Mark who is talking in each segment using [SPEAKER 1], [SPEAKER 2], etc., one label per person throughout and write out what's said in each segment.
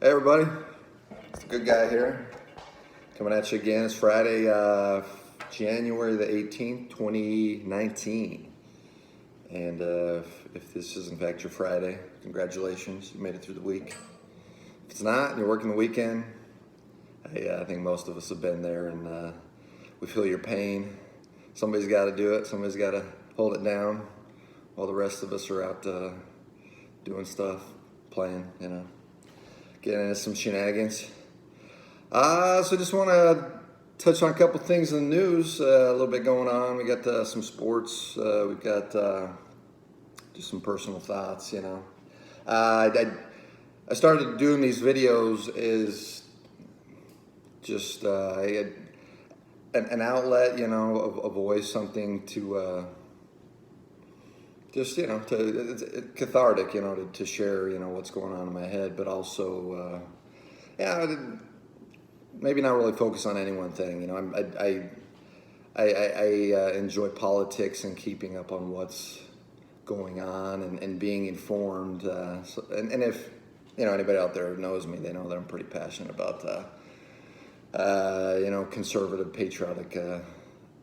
[SPEAKER 1] Hey everybody, it's a good guy here. Coming at you again. It's Friday, January the 18th, 2019. And if this is in fact your Friday, congratulations, you made it through the week. If it's not, and you're working the weekend, I think most of us have been there, and we feel your pain. Somebody's got to do it. Somebody's got to hold it down while the rest of us are out doing stuff, playing, getting into some shenanigans. So just want to touch on a couple things in the news. A little bit going on. We got some sports. We've got just some personal thoughts. I started doing these videos is just an outlet, a voice, something to just it's cathartic, to share, what's going on in my head, but also maybe not really focus on any one thing. I enjoy politics and keeping up on what's going on and being informed. And if anybody out there who knows me, they know that I'm pretty passionate about conservative, patriotic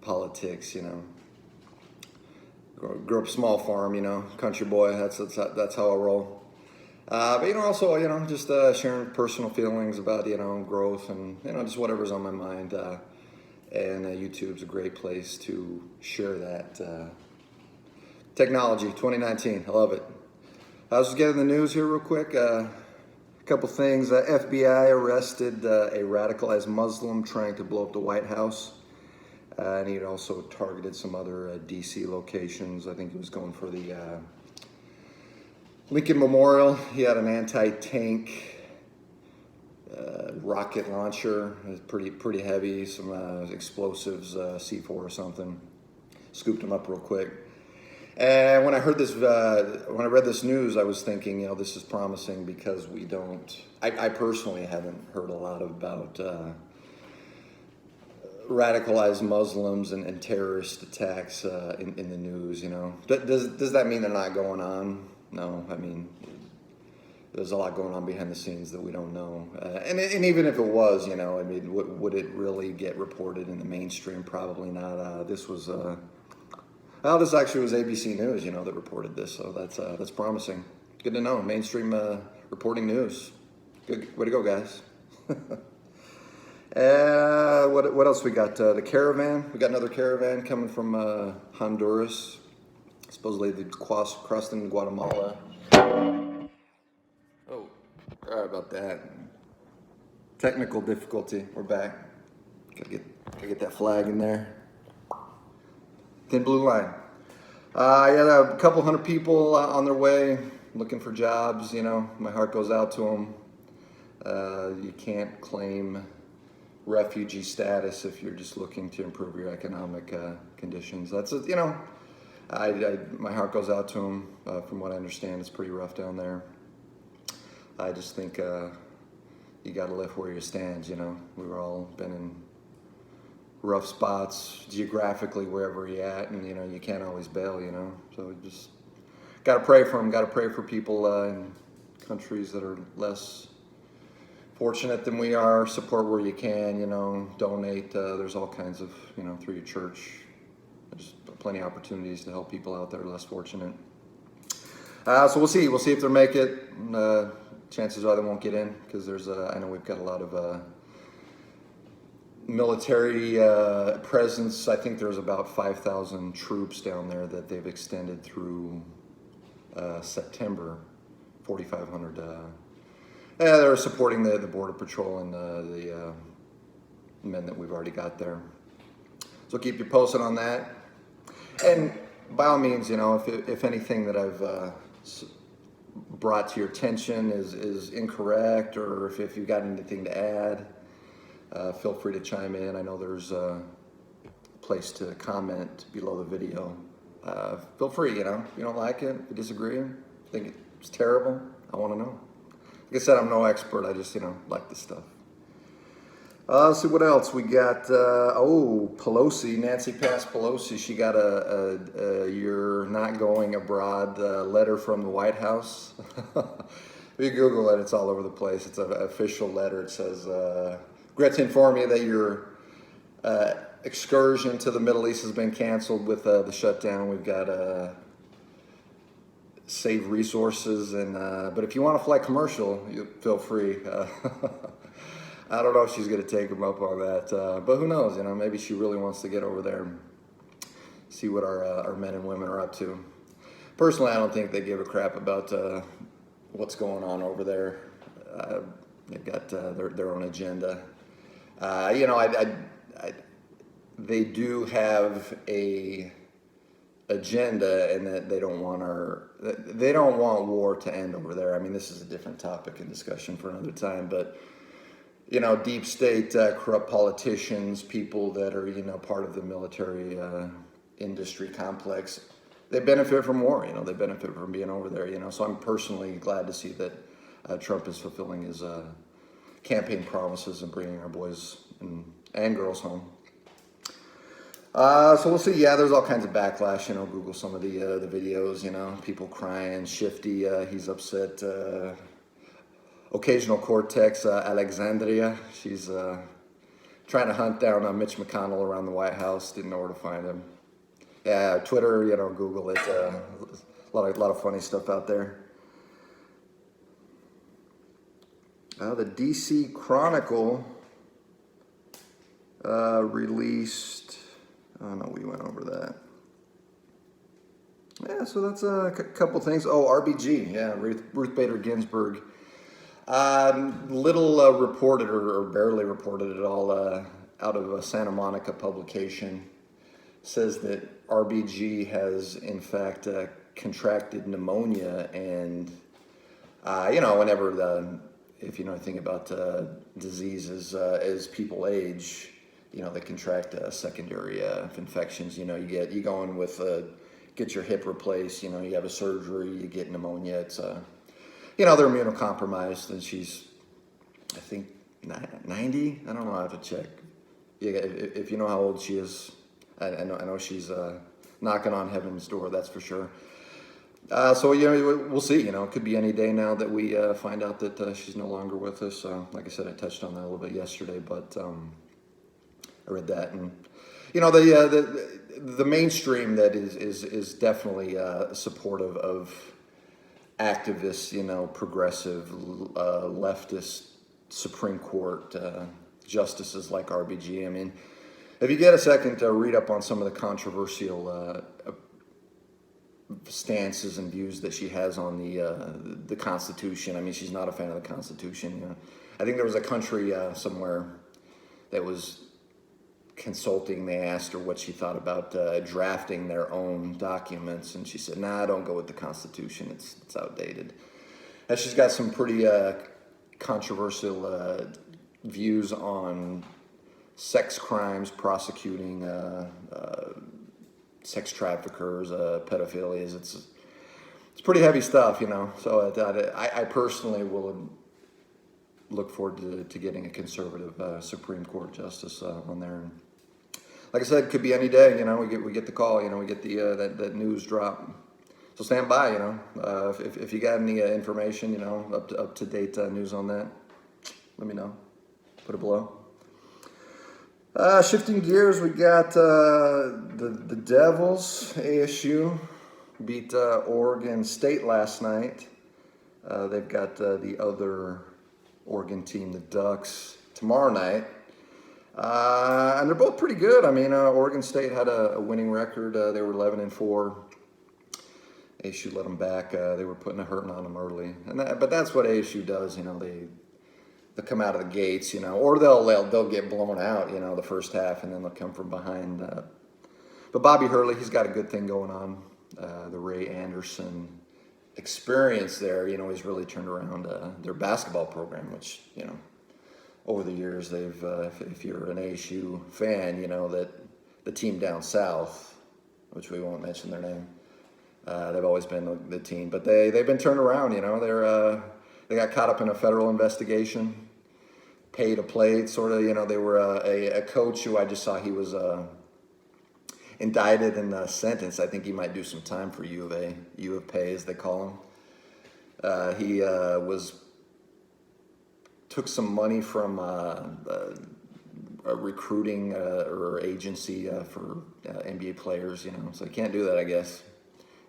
[SPEAKER 1] politics. Grew up small farm, country boy. That's how I roll. But also, just sharing personal feelings about growth and just whatever's on my mind. And YouTube's a great place to share that. Technology 2019, I love it. I was just getting the news here real quick. A couple things. FBI arrested a radicalized Muslim trying to blow up the White House. And he had also targeted some other DC locations. I think he was going for the Lincoln Memorial. He had an anti-tank rocket launcher. It was pretty heavy, some explosives, C4 or something. Scooped him up real quick. And when I heard this, when I read this news, I was thinking, this is promising because we don't. I personally haven't heard a lot about radicalized Muslims and terrorist attacks in the news. Does that mean they're not going on? No, I mean, there's a lot going on behind the scenes that we don't know. And even if it was, would it really get reported in the mainstream? Probably not. This actually was ABC News, that reported this. So that's promising. Good to know. Mainstream reporting news. Good way to go, guys. What else we got? The caravan. We got another caravan coming from Honduras. Supposedly they crossed into Guatemala. Oh, sorry about that. Technical difficulty. We're back. Gotta get that flag in there. Thin blue line. I had a couple hundred people on their way looking for jobs. My heart goes out to them. You can't claim refugee status if you're just looking to improve your economic conditions. That's my heart goes out to them. From what I understand, it's pretty rough down there. I just think you got to live where you stand. We've all been in rough spots geographically wherever you're at, and you can't always bail. So just got to pray for them. Got to pray for people in countries that are less fortunate than we are. Support where you can, donate. There's all kinds of, through your church. There's plenty of opportunities to help people out that are less fortunate. So we'll see. We'll see if they make it. Chances are they won't get in because I know we've got a lot of military presence. I think there's about 5,000 troops down there that they've extended through September. 4,500. They're supporting the Border Patrol and the men that we've already got there. So keep you posted on that. And by all means, if anything that I've brought to your attention is incorrect, or if you've got anything to add, feel free to chime in. I know there's a place to comment below the video. Feel free, if you don't like it, if you disagree, think it's terrible, I want to know. Like I said, I'm no expert. I just, like this stuff. Let's see what else we got. Pelosi, Nancy Pelosi. She got a "you're not going abroad" letter from the White House. If you Google it, it's all over the place. It's an official letter. It says, regret to inform you that your excursion to the Middle East has been canceled with the shutdown. We've got save resources, and but if you want to fly commercial, you feel free. I don't know if she's going to take him up on that, but who knows? You know, maybe she really wants to get over there and see what our men and women are up to. Personally, I don't think they give a crap about what's going on over there. They've got their own agenda. You know, they do have a agenda, and that they don't want war to end over there. I mean, this is a different topic and discussion for another time, but you know, deep state, corrupt politicians, people that are, you know, part of the military industry complex, they benefit from war. You know, they benefit from being over there. You know, so I'm personally glad to see that Trump is fulfilling his campaign promises and bringing our boys and girls home. So we'll see. Yeah, there's all kinds of backlash. You know, Google some of the videos. You know, people crying. Shifty, he's upset. Occasional Cortex, Alexandria. She's trying to hunt down Mitch McConnell around the White House. Didn't know where to find him. Yeah, Twitter. You know, Google it. A lot of funny stuff out there. The DC Chronicle released. Oh no, we went over that. Yeah, so that's a couple things. Oh, RBG. Yeah, Ruth Bader Ginsburg. Little reported or barely reported at all out of a Santa Monica publication. Says that RBG has in fact contracted pneumonia, and you know, whenever if you know anything about diseases, as people age, you know, they contract secondary infections. You know, you go in with get your hip replaced. You know, you have a surgery, you get pneumonia. It's you know, they're immunocompromised, and she's, I think, 90. I don't know. I have to check. Yeah, if you know how old she is, I know she's knocking on heaven's door. That's for sure. So you know, we'll see. You know, it could be any day now that we find out that she's no longer with us. Like I said, I touched on that a little bit yesterday, but I read that, and you know, the mainstream that is definitely supportive of activists, you know, progressive, leftist Supreme Court justices like RBG. I mean, if you get a second to read up on some of the controversial stances and views that she has on the Constitution. I mean, she's not a fan of the Constitution. You know, I think there was a country somewhere that was consulting. They asked her what she thought about drafting their own documents, and she said, "Nah, don't go with the Constitution. It's outdated." And she's got some pretty controversial views on sex crimes, prosecuting sex traffickers, pedophilia. It's pretty heavy stuff, you know. So I personally will look forward to getting a conservative Supreme Court justice on there. And like I said, it could be any day. You know, we get the call. You know, we get the that news drop. So stand by. You know, if you got any information, you know, up to date news on that, let me know. Put it below. Shifting gears, we got the Devils. ASU beat Oregon State last night. They've got the other Oregon team, the Ducks, tomorrow night. And they're both pretty good. I mean, Oregon State had a winning record. They were 11-4. ASU let them back. They were putting a hurting on them early, but that's what ASU does. You know, they come out of the gates. You know, or they'll get blown out. You know, the first half, and then they'll come from behind. But Bobby Hurley, he's got a good thing going on. The Ray Anderson experience there, you know, he's really turned around their basketball program, which, you know, over the years they've, if you're an ASU fan, you know that the team down south, which we won't mention their name, they've always been the team, but they've been turned around. You know, they got caught up in a federal investigation, pay to play sort of. You know, they were a coach who I just saw he was indicted and sentenced. I think he might do some time for U of P, as they call him. He took some money from a recruiting or agency for NBA players, so he can't do that, I guess.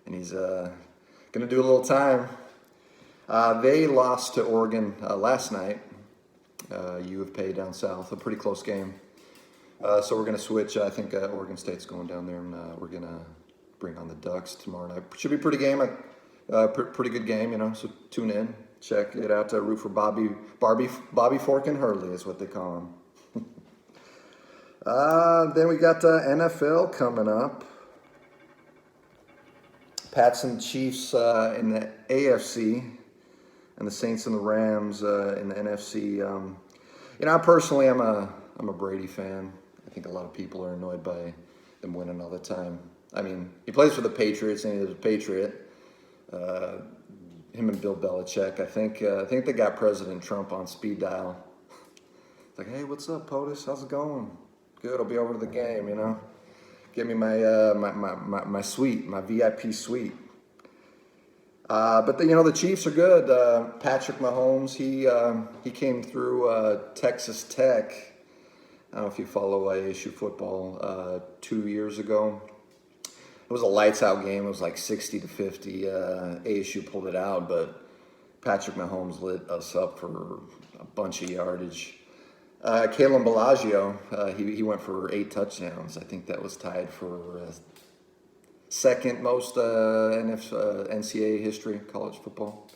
[SPEAKER 1] And he's going to do a little time. They lost to Oregon last night. U of P down south, a pretty close game. So we're going to switch. I think Oregon State's going down there, and we're going to bring on the Ducks tomorrow night. Should be pretty pretty good game, so tune in. Check it out. Root for Bobby Fork and Hurley is what they call him. Then we got NFL coming up. Pats and Chiefs in the AFC, and the Saints and the Rams in the NFC. Personally, I'm a Brady fan. I think a lot of people are annoyed by them winning all the time. I mean, he plays for the Patriots, and he's a Patriot. Him and Bill Belichick. I think they got President Trump on speed dial. It's like, hey, what's up, POTUS? How's it going? Good. I'll be over to the game. Give me my suite, my VIP suite. But the Chiefs are good. Patrick Mahomes, he came through Texas Tech. I don't know if you follow ASU football. 2 years ago, it was a lights out game. It was like 60-50. ASU pulled it out, but Patrick Mahomes lit us up for a bunch of yardage. Kalen Bellagio, he went for 8 touchdowns. I think that was tied for second most NCAA history, college football.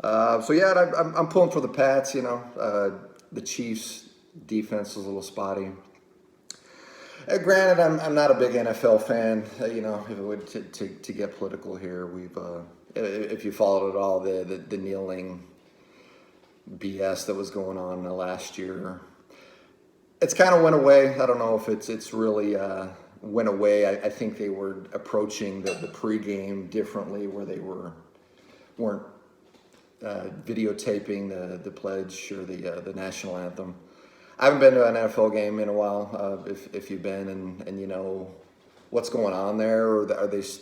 [SPEAKER 1] I'm pulling for the Pats. The Chiefs defense is a little spotty. Granted, I'm not a big NFL fan. If it would to get political here, we've if you followed at all the kneeling BS that was going on last year, it's kind of went away. I don't know if it's really went away. I think they were approaching the pregame differently, where they weren't videotaping the pledge or the national anthem. I haven't been to an NFL game in a while. If you've been and you know what's going on there, or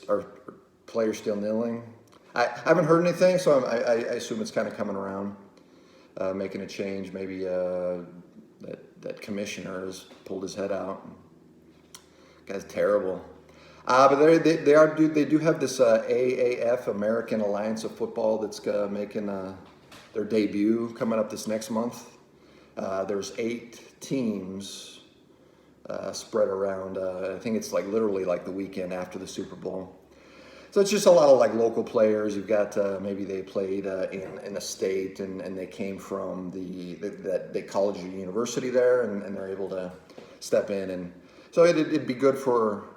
[SPEAKER 1] are players still kneeling? I haven't heard anything, so I assume it's kind of coming around, making a change. Maybe that commissioner has pulled his head out. Guy's terrible. But they do have this AAF, American Alliance of Football, that's making their debut coming up this next month. There's 8 teams spread around. I think it's literally the weekend after the Super Bowl. So it's just a lot of local players. You've got maybe they played in a state and they came from the college or university there, and they're able to step in. And so it'd be good for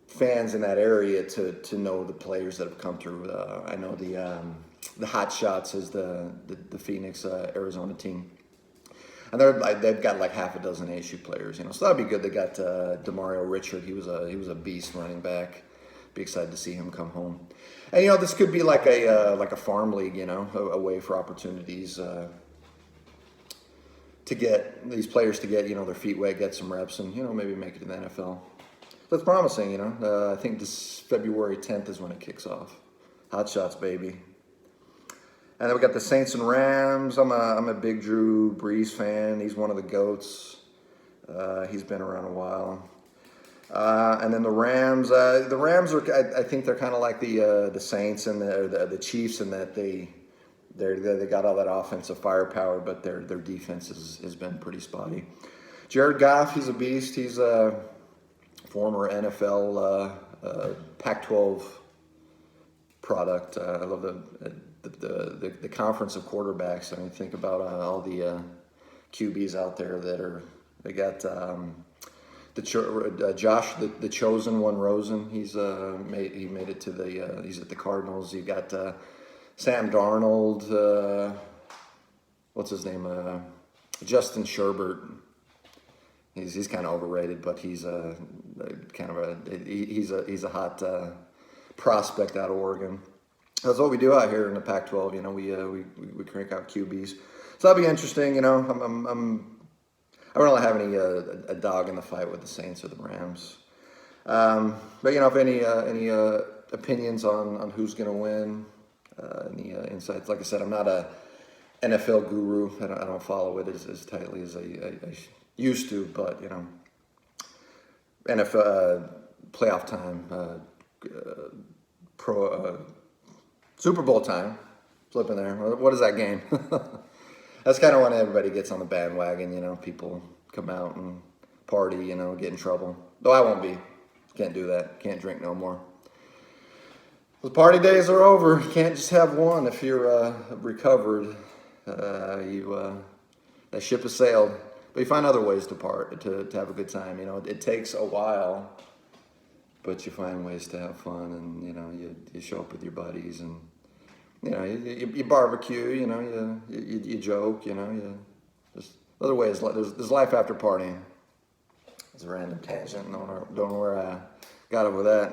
[SPEAKER 1] fans in that area to know the players that have come through. I know the Hot Shots is the Phoenix, Arizona team. And they've got half a dozen ASU players, so that'd be good. They got Demario Richard. He was a beast running back. Be excited to see him come home. And this could be like a farm league, a way for opportunities to get these players to get their feet wet, get some reps, and maybe make it to the NFL. That's promising, I think this February 10th is when it kicks off. Hot Shots, baby. And then we got the Saints and Rams. I'm a big Drew Brees fan. He's one of the GOATs. He's been around a while. And then the Rams. The Rams are. I think they're kind of like the Saints and the Chiefs in that they got all that offensive firepower, but their defense has been pretty spotty. Jared Goff, he's a beast. He's a former NFL Pac-12 product. I love the conference of quarterbacks. I mean, think about all the QBs out there they got Josh, the chosen one, Rosen. He made it to he's at the Cardinals. You got Sam Darnold. What's his name? Justin Sherbert. He's kind of overrated, but he's he's a hot prospect out of Oregon. That's what we do out here in the Pac-12. We crank out QBs. So that'll be interesting. I don't really have a dog in the fight with the Saints or the Rams. But if any opinions on who's going to win, any insights. Like I said, I'm not a NFL guru. I don't follow it as tightly as I used to, but NFL playoff time, pro Super Bowl time, flipping there. What is that game? That's kind of when everybody gets on the bandwagon. People come out and party. Get in trouble. Though I won't be. Can't do that. Can't drink no more. The party days are over. You can't just have one if you're recovered. That ship has sailed. But you find other ways to have a good time. It takes a while, but you find ways to have fun, and you show up with your buddies, and you barbecue. You joke. There's other ways. There's life after partying. It's a random tangent. Don't know where I got it with that.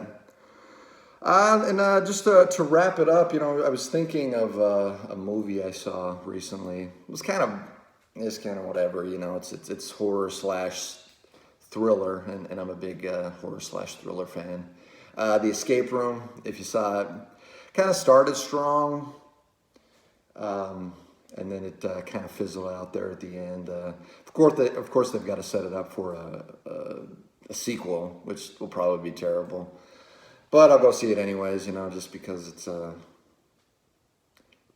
[SPEAKER 1] Just to wrap it up, I was thinking of a movie I saw recently. It's kind of whatever, it's horror / thriller, and I'm a big horror / thriller fan. The Escape Room, if you saw it, kind of started strong, and then it kind of fizzled out there at the end. Of course, they've got to set it up for a sequel, which will probably be terrible. But I'll go see it anyways, just because it's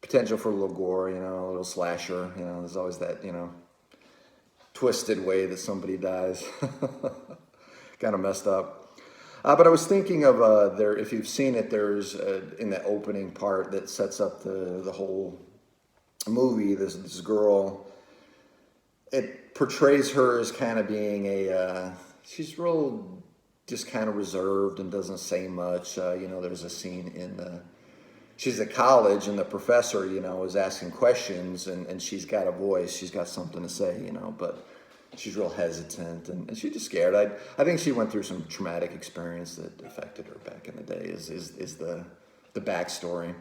[SPEAKER 1] potential for a little gore, a little slasher. There's always that, twisted way that somebody dies. Kind of messed up. But I was thinking of if you've seen it, there's in the opening part that sets up the whole movie, this girl, it portrays her as kind of being she's real just kind of reserved and doesn't say much. There's a scene she's at college, and the professor, is asking questions, and she's got a voice, she's got something to say, but she's real hesitant, and she's just scared. I think she went through some traumatic experience that affected her back in the day, is the backstory.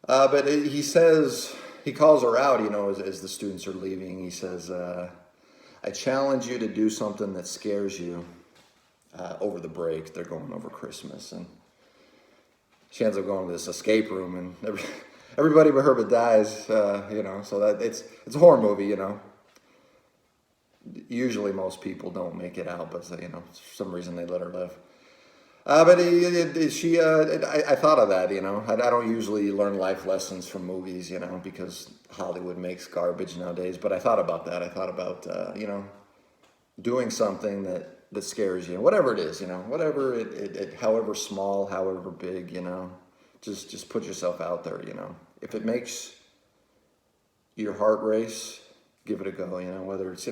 [SPEAKER 1] But he calls her out, as the students are leaving. He says, I challenge you to do something that scares you over the break. They're going over Christmas, and she ends up going to this escape room, and everybody but her dies, so that it's a horror movie, Usually most people don't make it out, but for some reason they let her live. But I thought of that, I don't usually learn life lessons from movies, because Hollywood makes garbage nowadays. But I thought about that. I thought about, doing something that scares you, whatever it is, whatever it however small, however big, just put yourself out there, If it makes your heart race, give it a go, whether it's,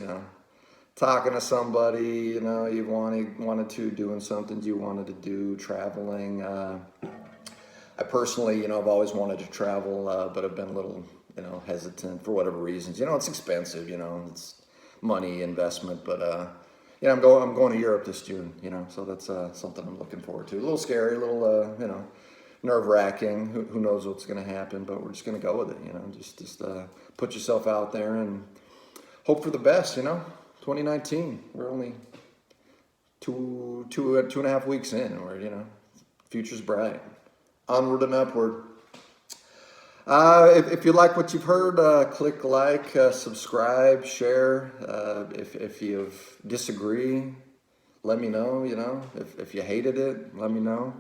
[SPEAKER 1] talking to somebody, you wanted to, doing something you wanted to do, traveling. I personally, I've always wanted to travel, but I've been a little, hesitant for whatever reasons. It's expensive, it's money investment, but I'm going to Europe this June, so that's something I'm looking forward to. A little scary, a little, nerve-wracking. Who knows what's going to happen, but we're just going to go with it, just put yourself out there and hope for the best, 2019, we're only two and a half weeks in, and we're, future's bright. Onward and upward. If you like what you've heard, click like, subscribe, share. If you disagree, let me know, If you hated it, let me know.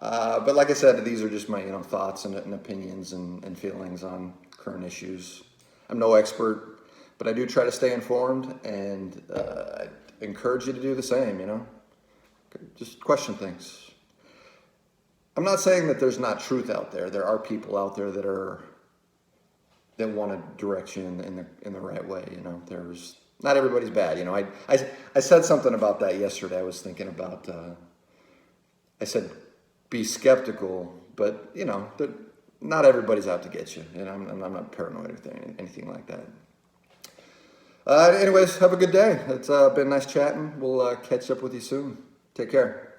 [SPEAKER 1] But like I said, these are just my, thoughts and opinions and feelings on current issues. I'm no expert, but I do try to stay informed, and I encourage you to do the same, Just question things. I'm not saying that there's not truth out there. There are people out there that want to direct you in the right way, There's not everybody's bad, I said something about that yesterday. I was thinking about I said be skeptical, but not everybody's out to get you. I'm not paranoid or anything like that. Anyways, have a good day. It's been nice chatting. We'll catch up with you soon. Take care.